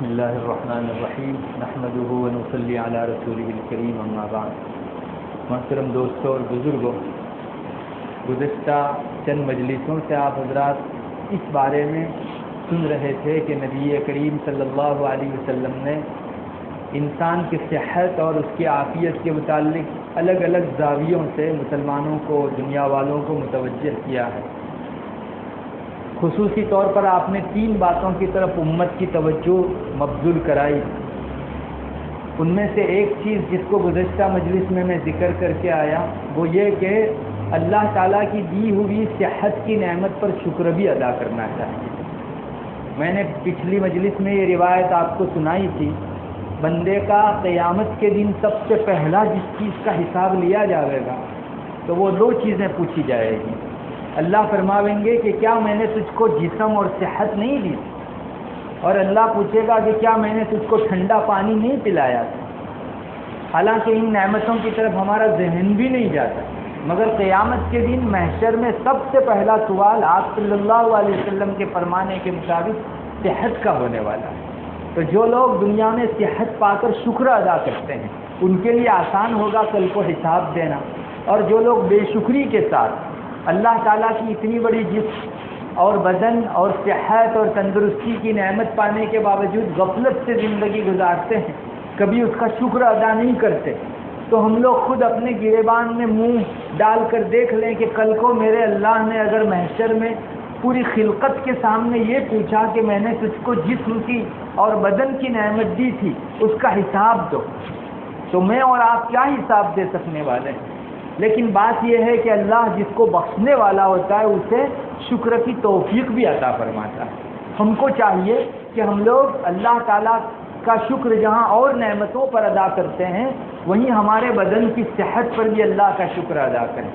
بسم اللہ الرحمن الرحیم نحمده ونصلی علی رسولہ الکریم اما بعد۔ محترم دوستوں اور بزرگوں، گزشتہ چند مجلسوں سے آپ حضرات اس بارے میں سن رہے تھے کہ نبی کریم صلی اللہ علیہ وسلم نے انسان کی صحت اور اس کی عافیت کے متعلق الگ الگ زاویوں سے مسلمانوں کو، دنیا والوں کو متوجہ کیا ہے۔ خصوصی طور پر آپ نے 3 باتوں کی طرف امت کی توجہ مبذول کرائی۔ ان میں سے ایک چیز جس کو گزشتہ مجلس میں ذکر کر کے آیا وہ یہ کہ اللہ تعالیٰ کی دی ہوئی صحت کی نعمت پر شکر بھی ادا کرنا چاہیے۔ میں نے پچھلی مجلس میں یہ روایت آپ کو سنائی تھی، بندے کا قیامت کے دن سب سے پہلا جس چیز کا حساب لیا جائے گا تو وہ 2 چیزیں پوچھی جائے گی۔ اللہ فرماویں گے کہ کیا میں نے تجھ کو جسم اور صحت نہیں دی؟ اور اللہ پوچھے گا کہ کیا میں نے تجھ کو ٹھنڈا پانی نہیں پلایا تھا؟ حالانکہ ان نعمتوں کی طرف ہمارا ذہن بھی نہیں جاتا، مگر قیامت کے دن محشر میں سب سے پہلا سوال آپ صلی اللہ علیہ وسلم کے فرمانے کے مطابق صحت کا ہونے والا ہے۔ تو جو لوگ دنیا میں صحت پا کر شکر ادا کرتے ہیں ان کے لیے آسان ہوگا کل کو حساب دینا، اور جو لوگ بے شکری کے ساتھ اللہ تعالیٰ کی اتنی بڑی جسم اور بدن اور صحت اور تندرستی کی نعمت پانے کے باوجود غفلت سے زندگی گزارتے ہیں، کبھی اس کا شکر ادا نہیں کرتے، تو ہم لوگ خود اپنے گریبان میں منہ ڈال کر دیکھ لیں کہ کل کو میرے اللہ نے اگر محشر میں پوری خلقت کے سامنے یہ پوچھا کہ میں نے تجھ کو جسم کی اور بدن کی نعمت دی تھی، اس کا حساب دو، تو میں اور آپ کیا حساب دے سکنے والے ہیں؟ لیکن بات یہ ہے کہ اللہ جس کو بخشنے والا ہوتا ہے اسے شکر کی توفیق بھی عطا فرماتا ہے۔ ہم کو چاہیے کہ ہم لوگ اللہ تعالیٰ کا شکر جہاں اور نعمتوں پر ادا کرتے ہیں وہیں ہمارے بدن کی صحت پر بھی اللہ کا شکر ادا کریں۔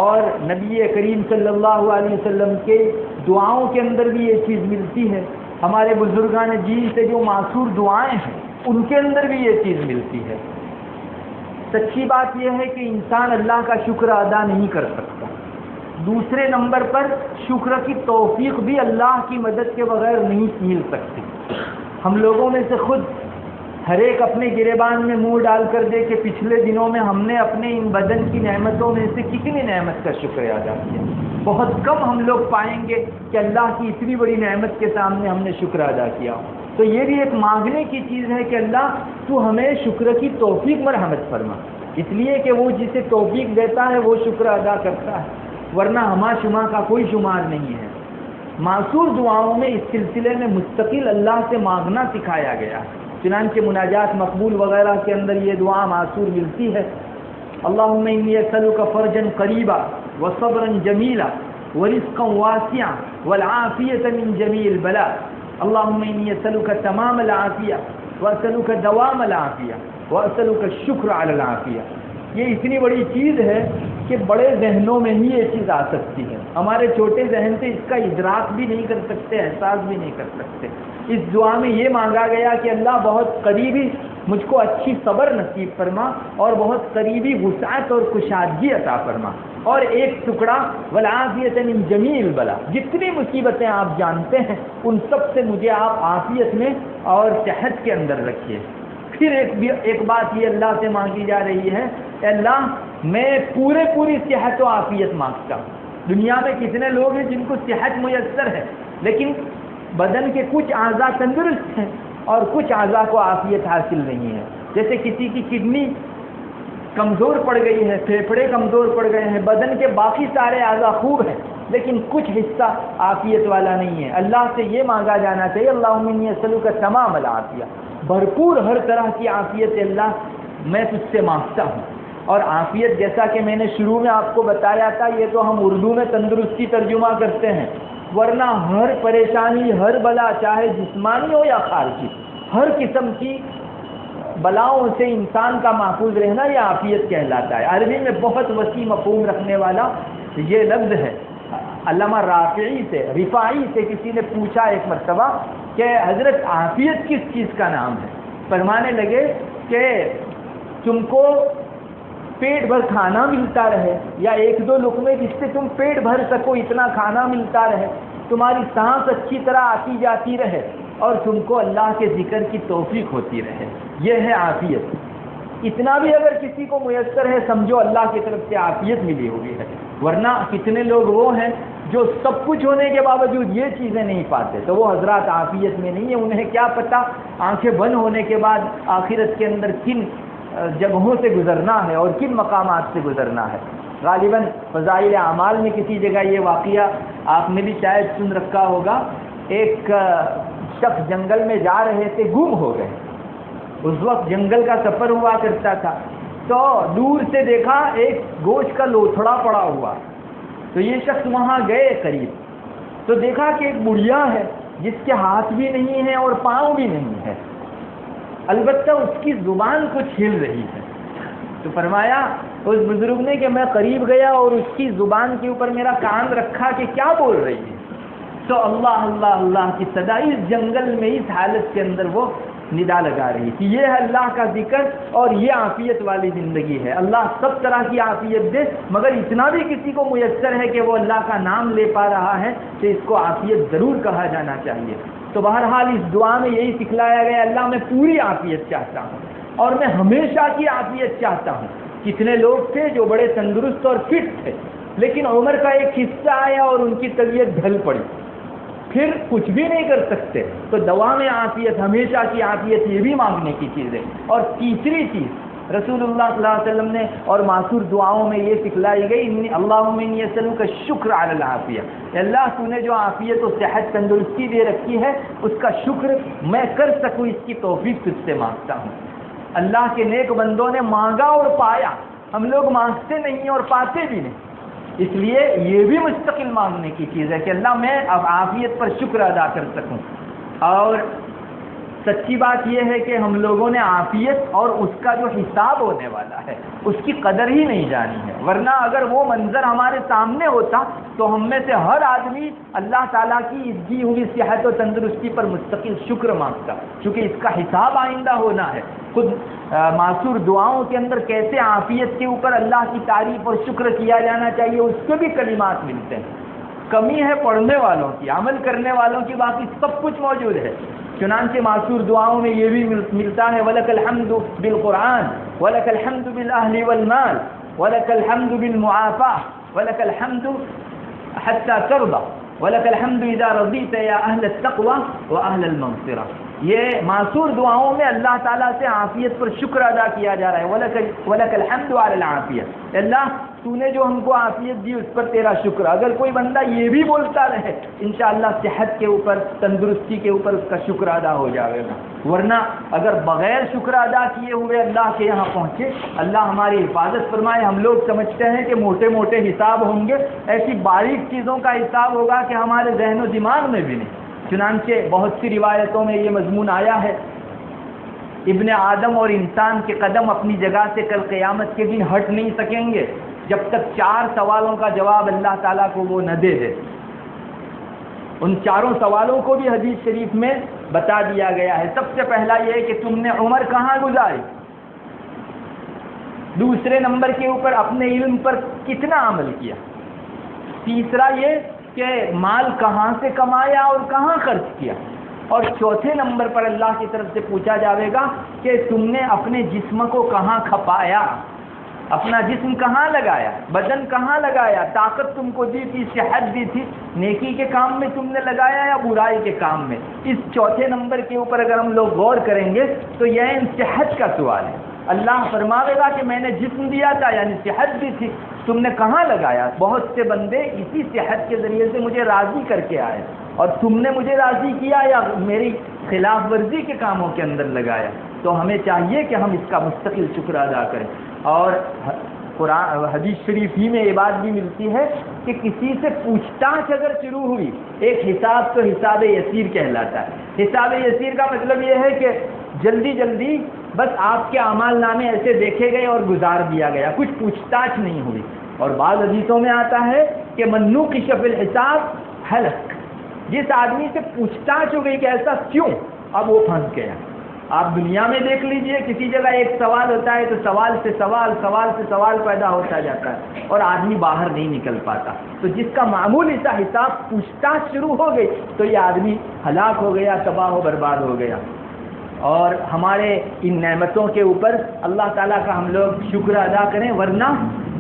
اور نبی کریم صلی اللہ علیہ وسلم کے دعاؤں کے اندر بھی یہ چیز ملتی ہے، ہمارے بزرگان دین سے جو معصور دعائیں ہیں ان کے اندر بھی یہ چیز ملتی ہے۔ سچی بات یہ ہے کہ انسان اللہ کا شکر ادا نہیں کر سکتا۔ دوسرے نمبر پر شکر کی توفیق بھی اللہ کی مدد کے بغیر نہیں مل سکتی۔ ہم لوگوں میں سے خود ہر ایک اپنے گریبان میں منہ ڈال کر دے کہ پچھلے دنوں میں ہم نے اپنے ان بدن کی نعمتوں میں سے کتنی نعمت کا شکر ادا کیا۔ بہت کم ہم لوگ پائیں گے کہ اللہ کی اتنی بڑی نعمت کے سامنے ہم نے شکر ادا کیا۔ تو یہ بھی ایک مانگنے کی چیز ہے کہ اللہ تو ہمیں شکر کی توفیق مرحمت فرما، اس لیے کہ وہ جسے توفیق دیتا ہے وہ شکر ادا کرتا ہے، ورنہ ہما شما کا کوئی شمار نہیں ہے۔ معصور دعاؤں میں اس سلسلے میں مستقل اللہ سے مانگنا سکھایا گیا ہے، چنانچہ مناجات مقبول وغیرہ کے اندر یہ دعا معصور ملتی ہے، اللہم انی اسألک فرجا قریبا وصبرا جمیلا ورزقا واسعا والعافیة من جمیع البلاء، اللہم انی اسألک تمام العافیہ واسألک دوام العافیہ واسألک الشکر علی العافیہ۔ یہ اتنی بڑی چیز ہے کہ بڑے ذہنوں میں ہی یہ چیز آ سکتی ہے، ہمارے چھوٹے ذہن سے اس کا ادراک بھی نہیں کر سکتے، احساس بھی نہیں کر سکتے۔ اس دعا میں یہ مانگا گیا کہ اللہ بہت قریبی مجھ کو اچھی صبر نصیب فرما اور بہت قریبی وسعت اور کشادگی عطا فرما، اور ایک ٹکڑا والعافیۃ من جمیع البلاء، جتنی مصیبتیں آپ جانتے ہیں ان سب سے مجھے آپ عافیت میں اور صحت کے اندر رکھیے۔ پھر ایک بات یہ اللہ سے مانگی جا رہی ہے، اے اللہ میں پوری صحت و عافیت مانگتا ہوں۔ دنیا میں کتنے لوگ ہیں جن کو صحت میسر ہے لیکن بدن کے کچھ اعضاء تندرست ہیں اور کچھ اعضاء کو عافیت حاصل نہیں ہے۔ جیسے کسی کی کڈنی کمزور پڑ گئی ہے، پھیپھڑے کمزور پڑ گئے ہیں، بدن کے باقی سارے اعضاء خوب ہیں لیکن کچھ حصہ عافیت والا نہیں ہے۔ اللہ سے یہ مانگا جانا چاہیے، اللہم انی اسألک تمام العافیہ، بھرپور ہر طرح کی عافیت اللہ میں تجھ سے مانگتا ہوں۔ اور عافیت جیسا کہ میں نے شروع میں آپ کو بتایا تھا، یہ تو ہم اردو میں تندرستی ترجمہ کرتے ہیں، ورنہ ہر پریشانی، ہر بلا، چاہے جسمانی ہو یا خارجی، ہر قسم کی بلاؤں سے انسان کا محفوظ رہنا یہ عافیت کہلاتا ہے۔ عربی میں بہت وسیع مفہوم رکھنے والا یہ لفظ ہے۔ علامہ رفاعی سے کسی نے پوچھا ایک مرتبہ کہ حضرت عافیت کس چیز کا نام ہے؟ فرمانے لگے کہ تم کو پیٹ بھر کھانا ملتا رہے، یا 1-2 لقمے جس سے تم پیٹ بھر سکو اتنا کھانا ملتا رہے، تمہاری سانس اچھی طرح آتی جاتی رہے، اور تم کو اللہ کے ذکر کی توفیق ہوتی رہے. یہ ہے عافیت. اتنا بھی اگر کسی کو میسر ہے سمجھو اللہ کی طرف سے عافیت ملی ہوئی ہے. ورنہ کتنے لوگ وہ ہیں جو سب کچھ ہونے کے باوجود یہ چیزیں نہیں پاتے, تو وہ حضرات عافیت میں نہیں ہے. انہیں کیا پتا آنکھیں بند ہونے کے بعد آخرت کے اندر کن جگہوں سے گزرنا ہے اور کن مقامات سے گزرنا ہے. غالباً فضائل اعمال میں کسی جگہ یہ واقعہ آپ نے بھی شاید سن رکھا ہوگا. ایک شخص جنگل میں جا رہے تھے, گم ہو گئے. اس وقت جنگل کا سفر ہوا کرتا تھا, تو دور سے دیکھا ایک گوشت کا لوتھڑا پڑا ہوا. تو یہ شخص وہاں گئے قریب, تو دیکھا کہ ایک بڑھیا ہے جس کے ہاتھ بھی نہیں ہے اور پاؤں بھی نہیں ہے, البتہ اس کی زبان کچھ ہل رہی ہے. تو فرمایا اس بزرگ نے کہ میں قریب گیا اور اس کی زبان کے اوپر میرا کان رکھا کہ کیا بول رہی ہے. تو اللہ اللہ اللہ کی صدا اس جنگل میں اس حالت کے اندر وہ ندا لگا رہی تھی. یہ ہے اللہ کا ذکر اور یہ عافیت والی زندگی ہے. اللہ سب طرح کی عافیت دے, مگر اتنا بھی کسی کو میسر ہے کہ وہ اللہ کا نام لے پا رہا ہے تو اس کو عافیت ضرور کہا جانا چاہیے. تو بہرحال اس دعا میں یہی سکھلایا گیا, اللہ میں پوری عافیت چاہتا ہوں اور میں ہمیشہ کی عافیت چاہتا ہوں. کتنے لوگ تھے جو بڑے تندرست اور فٹ تھے, لیکن عمر کا ایک حصہ آیا اور ان کی طبیعت ڈھل پڑی, پھر کچھ بھی نہیں کر سکتے. تو دوا میں عافیت, ہمیشہ کی عافیت, یہ بھی مانگنے کی چیز ہے. اور تیسری چیز رسول اللہ صلی اللہ علیہ وسلم نے اور معصور دعاؤں میں یہ سکھلائی گئی, اللہم انی اسألک الشکر علی العافیہ. اللہ تو نے جو عافیت و صحت تندرستی دے رکھی ہے اس کا شکر میں کر سکوں, اس کی توفیق تجھ سے مانگتا ہوں. اللہ کے نیک بندوں نے مانگا اور پایا, ہم لوگ مانگتے نہیں اور پاتے بھی نہیں. اس لیے یہ بھی مستقل مانگنے کی چیز ہے کہ اللہ میں اب عافیت پر شکر ادا کر سکوں. اور سچی بات یہ ہے کہ ہم لوگوں نے عافیت اور اس کا جو حساب ہونے والا ہے اس کی قدر ہی نہیں جانی ہے. ورنہ اگر وہ منظر ہمارے سامنے ہوتا تو ہم میں سے ہر آدمی اللہ تعالیٰ کی اس دی ہوئی صحت و تندرستی پر مستقل شکر مانگتا, چونکہ اس کا حساب آئندہ ہونا ہے. خود معصور دعاؤں کے اندر کیسے عافیت کے اوپر اللہ کی تعریف اور شکر کیا جانا چاہیے اس کے بھی کلمات ملتے ہیں. کمی ہے پڑھنے والوں کی, عمل کرنے والوں کی باقی سب کچھ موجود ہے. چنانچہ معصور دعاؤں میں یہ بھی ملتا ہے, وَلَكَ الْحَمْدُ بِالْقُرْآنِ وَلَكَ الْحَمْدُ بِالْأَهْلِ وَالْمَالِ وَلَكَ الْحَمْدُ بِالْمُعَافَاةِ وَلَكَ الْحَمْدُ حَتَّى تَرْضَى وَلَكَ الْحَمْدُ إِذَا رَضِيتَ يَا أَهْلَ التَّقْوَى وَأَهْلَ الْمَغْفِرَةِ. یہ معصور دعاؤں میں اللہ تعالیٰ سے عافیت پر شکر ادا کیا جا رہا ہے. وَلَكَ الْحَمْدُ عَلَى الْعَافِيَةِ. اللہ تو نے جو ہم کو عافیت دی اس پر تیرا شکر. اگر کوئی بندہ یہ بھی بولتا رہے انشاءاللہ صحت کے اوپر, تندرستی کے اوپر اس کا شکر ادا ہو جائے گا. ورنہ اگر بغیر شکر ادا کیے ہوئے اللہ کے یہاں پہنچے, اللہ ہماری حفاظت فرمائے. ہم لوگ سمجھتے ہیں کہ موٹے موٹے حساب ہوں گے, ایسی باریک چیزوں کا حساب ہوگا کہ ہمارے ذہن و دماغ میں بھی نہیں. چنانچہ بہت سی روایتوں میں یہ مضمون آیا ہے, ابن آدم اور انسان کے قدم اپنی جگہ سے کل قیامت کے دن ہٹ نہیں سکیں گے جب تک 4 سوالوں کا جواب اللہ تعالیٰ کو وہ نہ دے دے. ان 4 سوالوں کو بھی حدیث شریف میں بتا دیا گیا ہے. سب سے پہلا یہ ہے کہ تم نے عمر کہاں گزاری. دوسرے نمبر کے اوپر اپنے علم پر کتنا عمل کیا. تیسرا یہ کہ مال کہاں سے کمایا اور کہاں خرچ کیا. اور چوتھے نمبر پر اللہ کی طرف سے پوچھا جائے گا کہ تم نے اپنے جسم کو کہاں کھپایا, اپنا جسم کہاں لگایا, بدن کہاں لگایا, طاقت تم کو دی تھی, صحت دی تھی, نیکی کے کام میں تم نے لگایا یا برائی کے کام میں. اس چوتھے نمبر کے اوپر اگر ہم لوگ غور کریں گے تو یہ صحت کا سوال ہے. اللہ فرماوے گا کہ میں نے جسم دیا تھا یعنی صحت بھی تھی, تم نے کہاں لگایا. بہت سے بندے اسی صحت کے ذریعے سے مجھے راضی کر کے آئے اور تم نے مجھے راضی کیا یا میری خلاف ورزی کے کاموں کے اندر لگایا. تو ہمیں چاہیے کہ ہم اس کا مستقل شکر ادا کریں. اور قرآن حدیث شریف ہی میں یہ بات بھی ملتی ہے کہ کسی سے پوچھ تاچھ اگر شروع ہوئی, ایک حساب تو حساب یسیر کہلاتا ہے. حساب یسیر کا مطلب یہ ہے کہ جلدی جلدی بس آپ کے اعمال نامے ایسے دیکھے گئے اور گزار دیا گیا, کچھ پوچھ تاچھ نہیں ہوئی. اور بعض حدیثوں میں آتا ہے کہ منو کی شفل حساب حلق, جس آدمی سے پوچھ تاچھ ہو گئی کہ ایسا کیوں, اب وہ پھنس گیا. آپ دنیا میں دیکھ لیجئے، کسی جگہ ایک سوال ہوتا ہے تو سوال سے سوال پیدا ہوتا جاتا ہے اور آدمی باہر نہیں نکل پاتا. تو جس کا معمولی سا حساب پوچھ تاچھ شروع ہو گئی تو یہ آدمی ہلاک ہو گیا، تباہ و برباد ہو گیا. اور ہمارے ان نعمتوں کے اوپر اللہ تعالیٰ کا ہم لوگ شکر ادا کریں، ورنہ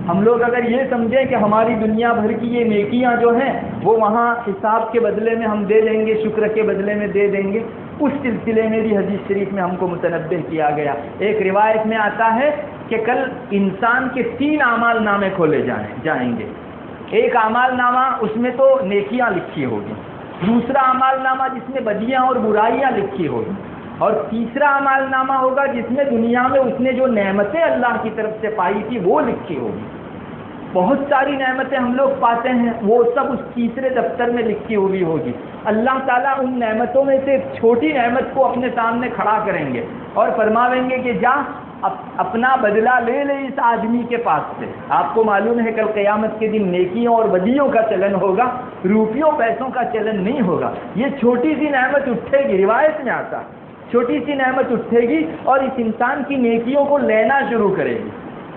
ہم لوگ اگر یہ سمجھیں کہ ہماری دنیا بھر کی یہ نیکیاں جو ہیں وہ وہاں حساب کے بدلے میں ہم دے دیں گے، شکر کے بدلے میں دے دیں گے، اس سلسلے میں بھی حدیث شریف میں ہم کو متنبہ کیا گیا. ایک روایت میں آتا ہے کہ کل انسان کے 3 اعمال نامے کھولے جائیں گے. ایک اعمال نامہ اس میں تو نیکیاں لکھی ہوگی، دوسرا اعمال نامہ جس میں بدیاں اور برائیاں لکھی ہوگی، اور تیسرا اعمال نامہ ہوگا جس میں دنیا میں اس نے جو نعمتیں اللہ کی طرف سے پائی تھی وہ لکھی ہوگی. بہت ساری نعمتیں ہم لوگ پاتے ہیں، وہ سب اس تیسرے دفتر میں لکھی ہوئی ہوگی. اللہ تعالیٰ ان نعمتوں میں سے ایک چھوٹی نعمت کو اپنے سامنے کھڑا کریں گے اور فرماویں گے کہ جا اپنا بدلہ لے لے اس آدمی کے پاس سے. آپ کو معلوم ہے کل قیامت کے دن نیکیوں اور بدیوں کا چلن ہوگا، روپیوں پیسوں کا چلن نہیں ہوگا. یہ چھوٹی سی نعمت اٹھے گی، روایت میں آتا ہے چھوٹی سی نعمت اٹھے گی اور اس انسان کی نیکیوں کو لینا شروع کرے گی.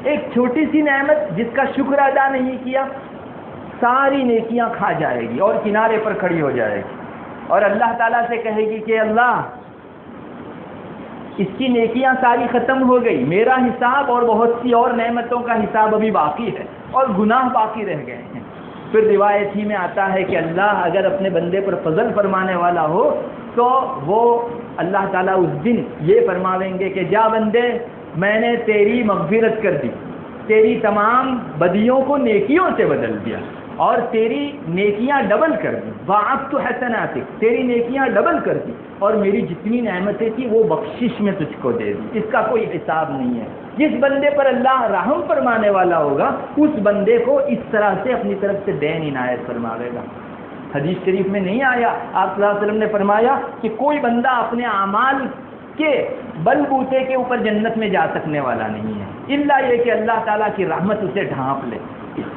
ایک چھوٹی سی نعمت جس کا شکر ادا نہیں کیا، ساری نیکیاں کھا جائے گی اور کنارے پر کھڑی ہو جائے گی اور اللہ تعالیٰ سے کہے گی کہ اللہ اس کی نیکیاں ساری ختم ہو گئی، میرا حساب اور بہت سی اور نعمتوں کا حساب ابھی باقی ہے اور گناہ باقی رہ گئے ہیں. پھر روایت ہی میں آتا ہے کہ اللہ اگر اپنے بندے پر فضل فرمانے والا ہو تو وہ اللہ تعالیٰ اس دن یہ فرماویں گے کہ جا بندے میں نے تیری مغفرت کر دی، تیری تمام بدیوں کو نیکیوں سے بدل دیا اور تیری نیکیاں ڈبل کر دی. ضاعفت حسناتک، تیری نیکیاں ڈبل کر دی اور میری جتنی نعمتیں تھی وہ بخشش میں تجھ کو دے دی، اس کا کوئی حساب نہیں ہے. جس بندے پر اللہ رحم فرمانے والا ہوگا اس بندے کو اس طرح سے اپنی طرف سے دین عنایت فرماوے گا. حدیث شریف میں نہیں آیا، آپ صلی اللہ علیہ وسلم نے فرمایا کہ کوئی بندہ اپنے اعمال کے بل بوتے کے اوپر جنت میں جا سکنے والا نہیں ہے، الا یہ کہ اللہ تعالیٰ کی رحمت اسے ڈھانپ لے.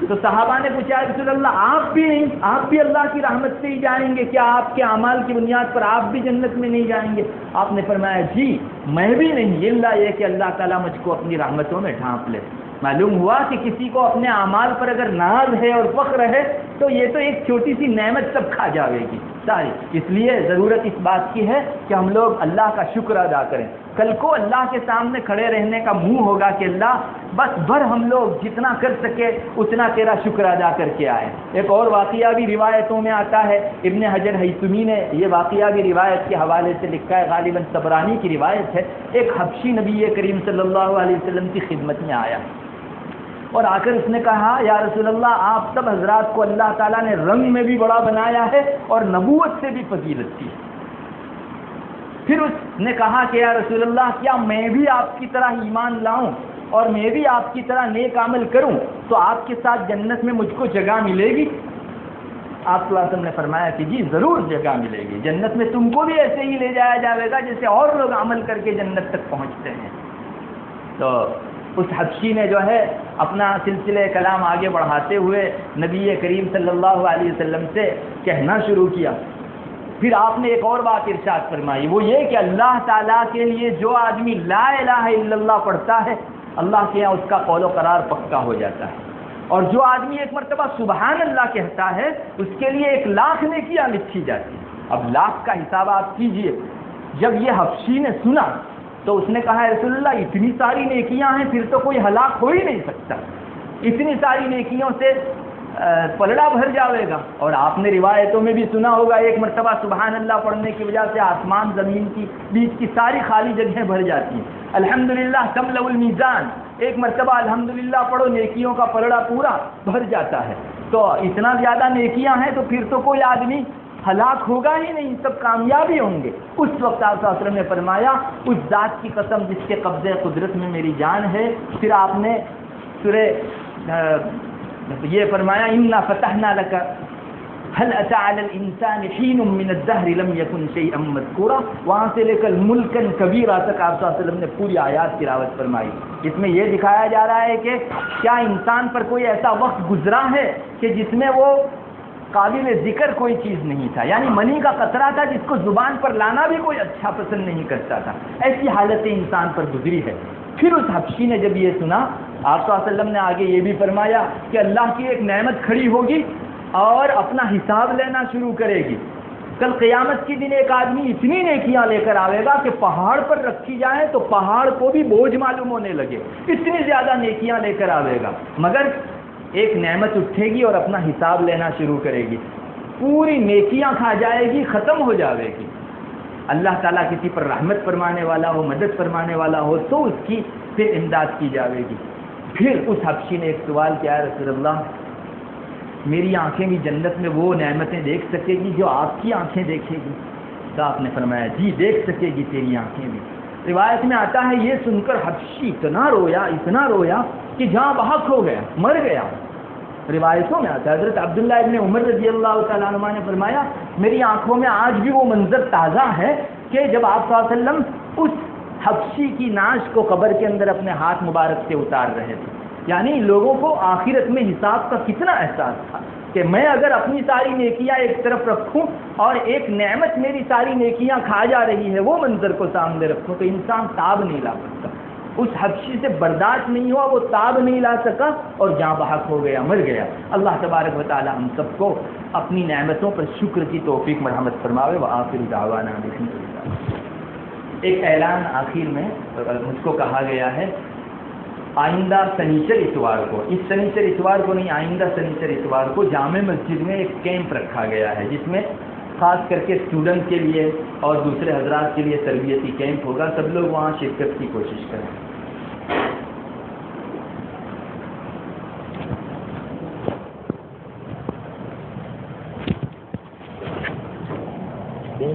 تو صحابہ نے پوچھا رسول اللہ آپ بھی نہیں، آپ بھی اللہ کی رحمت سے ہی جائیں گے کیا؟ آپ کے اعمال کی بنیاد پر آپ بھی جنت میں نہیں جائیں گے؟ آپ نے فرمایا جی میں بھی نہیں، الا یہ کہ اللہ تعالیٰ مجھ کو اپنی رحمتوں میں ڈھانپ لے. معلوم ہوا کہ کسی کو اپنے اعمال پر اگر ناز ہے اور فخر ہے تو یہ تو ایک چھوٹی سی نعمت سب کھا جاوے گی ساری. اس لیے ضرورت اس بات کی ہے کہ ہم لوگ اللہ کا شکر ادا کریں. کل کو اللہ کے سامنے کھڑے رہنے کا منہ ہوگا کہ اللہ بس بھر ہم لوگ جتنا کر سکے اتنا تیرا شکر ادا کر کے آئے. ایک اور واقعہ بھی روایتوں میں آتا ہے، ابن حجر ہیثمی نے یہ واقعہ بھی روایت کے حوالے سے لکھا ہے، غالباً طبرانی کی روایت ہے. ایک حبشی نبی کریم صلی اللہ علیہ وسلم کی خدمت میں آیا اور آ کر اس نے کہا یا رسول اللہ آپ سب حضرات کو اللہ تعالیٰ نے رنگ میں بھی بڑا بنایا ہے اور نبوت سے بھی فضیلت دی. پھر اس نے کہا کہ یا رسول اللہ کیا میں بھی آپ کی طرح ایمان لاؤں اور میں بھی آپ کی طرح نیک عمل کروں تو آپ کے ساتھ جنت میں مجھ کو جگہ ملے گی؟ آپ صلی اللہ علیہ وسلم نے فرمایا کہ جی ضرور جگہ ملے گی، جنت میں تم کو بھی ایسے ہی لے جایا جائے گا جیسے اور لوگ عمل کر کے جنت تک پہنچتے ہیں. تو اس حبشی نے جو ہے اپنا سلسلہ کلام آگے بڑھاتے ہوئے نبی کریم صلی اللہ علیہ وسلم سے کہنا شروع کیا. پھر آپ نے ایک اور بات ارشاد فرمائی، وہ یہ کہ اللہ تعالیٰ کے لیے جو آدمی لا الہ الا اللہ پڑھتا ہے اللہ کے یہاں اس کا قول و قرار پکا ہو جاتا ہے، اور جو آدمی ایک مرتبہ سبحان اللہ کہتا ہے اس کے لیے 1,00,000 نیکیاں لکھی جاتی ہیں. اب لاکھ کا حساب آپ کیجئے. جب یہ حبشی نے سنا تو اس نے کہا رسول اللہ اتنی ساری نیکیاں ہیں پھر تو کوئی ہلاک ہو ہی نہیں سکتا، اتنی ساری نیکیوں سے پلڑا بھر جاوے گا. اور آپ نے روایتوں میں بھی سنا ہوگا ایک مرتبہ سبحان اللہ پڑھنے کی وجہ سے آسمان زمین کی بیچ کی ساری خالی جگہیں بھر جاتی ہیں. الحمدللہ تملأ المیزان، ایک مرتبہ الحمدللہ پڑھو نیکیوں کا پلڑا پورا بھر جاتا ہے. تو اتنا زیادہ نیکیاں ہیں تو پھر تو کوئی آدمی ہلاک ہوگا ہی نہیں، سب کامیابی ہوں گے. اس وقت آپ صلی اللہ علیہ وسلم نے فرمایا اس ذات کی قسم جس کے قبضے قدرت میں میری جان ہے. پھر آپ نے سورہ یہ فرمایا انا فتحنا لك هل اتى على الانسان حين من الدهر لم يكن شيئا مذكورا، وہاں سے لے کر ملکن کبیرہ تک آپ صلی اللہ علیہ وسلم نے پوری آیات تلاوت فرمائی. اس میں یہ دکھایا جا رہا ہے کہ کیا انسان پر کوئی ایسا وقت گزرا ہے کہ جس میں وہ قابل ذکر کوئی چیز نہیں تھا، یعنی منی کا قطرہ تھا جس کو زبان پر لانا بھی کوئی اچھا پسند نہیں کرتا تھا. ایسی حالت انسان پر گزری ہے. پھر اس حبشی نے جب یہ سنا، آپ صلی اللہ علیہ وسلم نے آگے یہ بھی فرمایا کہ اللہ کی ایک نعمت کھڑی ہوگی اور اپنا حساب لینا شروع کرے گی. کل قیامت کے دن ایک آدمی اتنی نیکیاں لے کر آئے گا کہ پہاڑ پر رکھی جائیں تو پہاڑ کو بھی بوجھ معلوم ہونے لگے، اتنی زیادہ نیکیاں لے کر آئے گا، مگر ایک نعمت اٹھے گی اور اپنا حساب لینا شروع کرے گی، پوری نیکیاں کھا جائے گی، ختم ہو جاوے گی. اللہ تعالیٰ کسی پر رحمت فرمانے والا ہو، مدد فرمانے والا ہو تو اس کی پھر امداد کی جاوے گی. پھر اس حبشی نے ایک سوال کیا، رسول اللہ میری آنکھیں بھی جنت میں وہ نعمتیں دیکھ سکے گی جو آپ کی آنکھیں دیکھے گی؟ تو آپ نے فرمایا جی دیکھ سکے گی تیری آنکھیں بھی. روایت میں آتا ہے یہ سن کر حبشی اتنا رویا کہ جہاں بحق ہو گیا، مر گیا. روایتوں میں آتا ہے حضرت عبداللہ ابن عمر رضی اللہ تعالیٰ عنہ نے فرمایا میری آنکھوں میں آج بھی وہ منظر تازہ ہے کہ جب آپ صلی اللہ علیہ وسلم اس حبشی کی نعش کو قبر کے اندر اپنے ہاتھ مبارک سے اتار رہے تھے. یعنی لوگوں کو آخرت میں حساب کا کتنا احساس تھا کہ میں اگر اپنی ساری نیکیاں ایک طرف رکھوں اور ایک نعمت میری ساری نیکیاں کھا جا رہی ہے وہ منظر کو سامنے رکھوں تو انسان تاب نہیں لا سکتا. اس حبشی سے برداشت نہیں ہوا، وہ تاب نہیں لا سکا اور جاں بحق ہو گیا، مر گیا. اللہ تبارک و تعالی ہم سب کو اپنی نعمتوں پر شکر کی توفیق مرحمت فرماوے. وآخر دعوانا الحمدللہ. ایک اعلان آخر میں مجھ کو کہا گیا ہے آئندہ سنیچر اتوار کو، اس سنیچر اتوار کو نہیں، آئندہ سنیچر اتوار کو جامع مسجد میں ایک کیمپ رکھا گیا ہے جس میں خاص کر کے اسٹوڈنٹ کے لیے اور دوسرے حضرات کے لیے تربیتی کیمپ ہوگا. سب لوگ وہاں شرکت کی کوشش کریں. دے